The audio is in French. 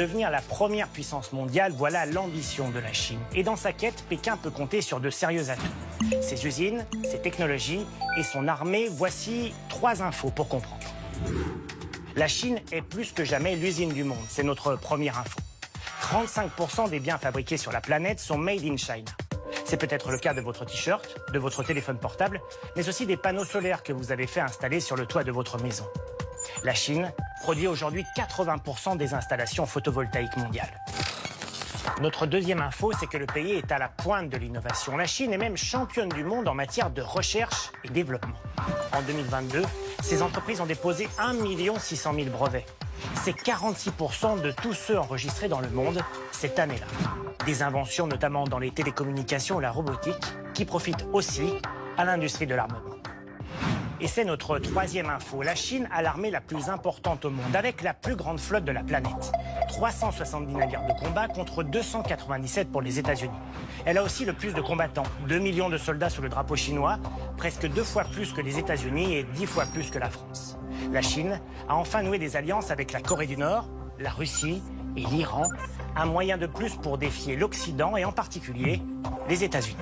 Devenir la première puissance mondiale, voilà l'ambition de la Chine. Et dans sa quête, Pékin peut compter sur de sérieux atouts. Ses usines, ses technologies et son armée, voici 3 infos pour comprendre. La Chine est plus que jamais l'usine du monde, c'est notre première info. 35% des biens fabriqués sur la planète sont made in China. C'est peut-être le cas de votre t-shirt, de votre téléphone portable, mais aussi des panneaux solaires que vous avez fait installer sur le toit de votre maison. La Chine produit aujourd'hui 80% des installations photovoltaïques mondiales. Notre deuxième info, c'est que le pays est à la pointe de l'innovation. La Chine est même championne du monde en matière de recherche et développement. En 2022, ces entreprises ont déposé 1 600 000 brevets. C'est 46% de tous ceux enregistrés dans le monde cette année-là. Des inventions notamment dans les télécommunications ou la robotique qui profitent aussi à l'industrie de l'armement. Et c'est notre troisième info. La Chine a l'armée la plus importante au monde, avec la plus grande flotte de la planète. 370 navires de combat contre 297 pour les États-Unis. Elle a aussi le plus de combattants, 2 millions de soldats sous le drapeau chinois, presque 2 fois plus que les États-Unis et 10 fois plus que la France. La Chine a enfin noué des alliances avec la Corée du Nord, la Russie et l'Iran, un moyen de plus pour défier l'Occident et en particulier les États-Unis.